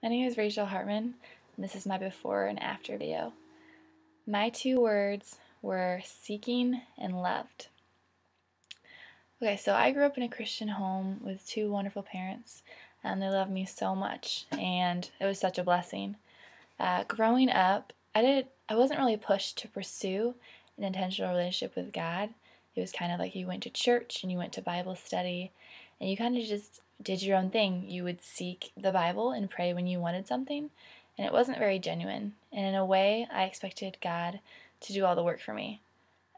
My name is Rachel Hartman, and this is my before and after video. My two words were seeking and loved. Okay, so I grew up in a Christian home with two wonderful parents, and they loved me so much, and it was such a blessing. Growing up, I wasn't really pushed to pursue an intentional relationship with God. It was kind of like you went to church and you went to Bible study, and you kind of just did your own thing. You would seek the Bible and pray when you wanted something, and it wasn't very genuine. And in a way, I expected God to do all the work for me.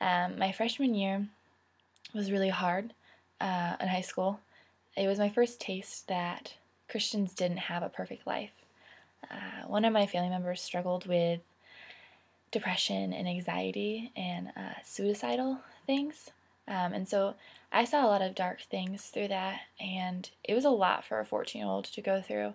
My freshman year was really hard in high school. It was my first taste that Christians didn't have a perfect life. One of my family members struggled with depression and anxiety and suicidal things. And so I saw a lot of dark things through that, and it was a lot for a 14-year-old to go through.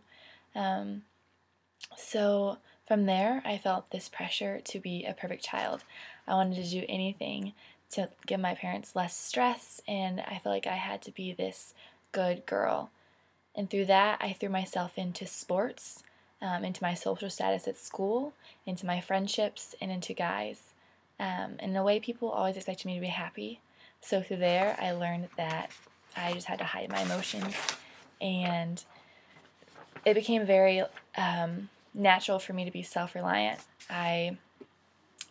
So from there, I felt this pressure to be a perfect child. I wanted to do anything to give my parents less stress, and I felt like I had to be this good girl. And through that, I threw myself into sports, into my social status at school, into my friendships, and into guys. In a way, people always expected me to be happy. So through there, I learned that I just had to hide my emotions, and it became very natural for me to be self-reliant. I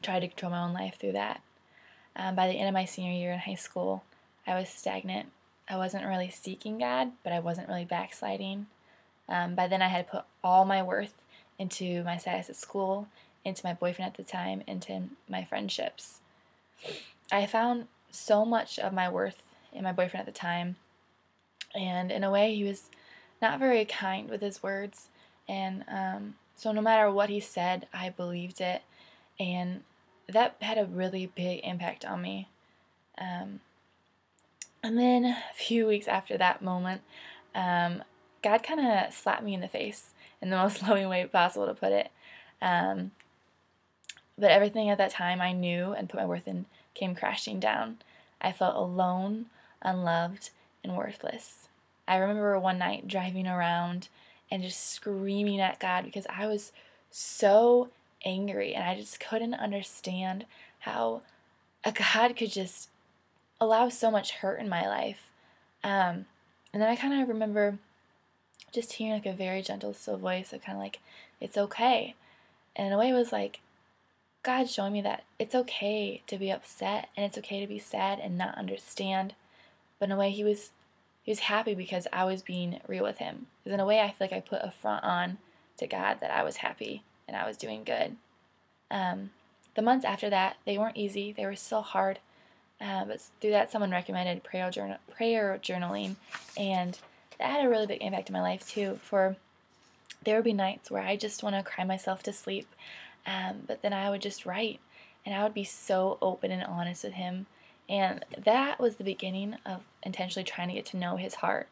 tried to control my own life through that. By the end of my senior year in high school, I was stagnant. I wasn't really seeking God, but I wasn't really backsliding. By then, I had put all my worth into my status at school, into my boyfriend at the time, into my friendships. I found so much of my worth in my boyfriend at the time, and in a way, he was not very kind with his words, and so no matter what he said, I believed it, and that had a really big impact on me. And then a few weeks after that moment, God kind of slapped me in the face in the most loving way possible to put it. But everything at that time I knew and put my worth in came crashing down. I felt alone, unloved, and worthless. I remember one night driving around and just screaming at God because I was so angry, and I just couldn't understand how a God could just allow so much hurt in my life. And then I kind of remember just hearing like a very gentle, still voice of kind of like, it's okay. And in a way, it was like God showing me that it's okay to be upset, and it's okay to be sad and not understand. But in a way, he was happy because I was being real with him. Because in a way, I feel like I put a front on to God that I was happy and I was doing good. The months after that, they weren't easy. They were still hard. But through that, someone recommended prayer journaling, and that had a really big impact in my life too. For there would be nights where I just want to cry myself to sleep, but then I would just write, and I would be so open and honest with him, and that was the beginning of intentionally trying to get to know his heart.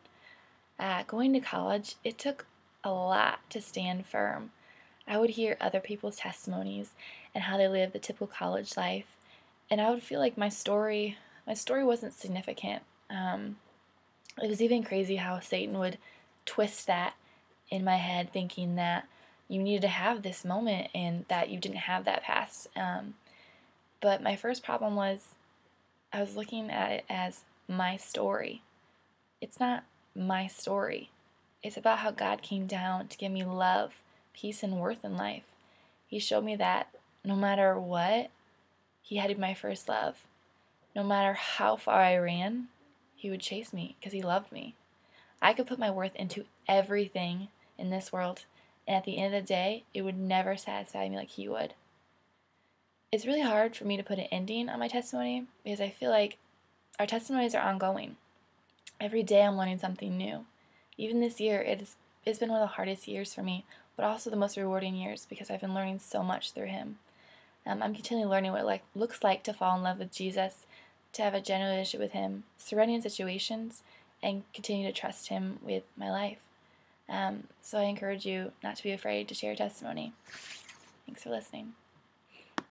Going to college, it took a lot to stand firm. I would hear other people's testimonies and how they lived the typical college life, and I would feel like my story wasn't significant. It was even crazy how Satan would twist that in my head, thinking that you needed to have this moment and that you didn't have that past. But my first problem was I was looking at it as my story. It's not my story. It's about how God came down to give me love, peace, and worth in life. He showed me that no matter what, he had to be my first love. No matter how far I ran, he would chase me because he loved me. I could put my worth into everything in this world, and at the end of the day, it would never satisfy me like he would. It's really hard for me to put an ending on my testimony because I feel like our testimonies are ongoing. Every day I'm learning something new. Even this year, it's been one of the hardest years for me, but also the most rewarding years because I've been learning so much through him. I'm continually learning what it looks like to fall in love with Jesus, to have a genuine relationship with him, surrender in situations, and continue to trust him with my life. So I encourage you not to be afraid to share your testimony. Thanks for listening.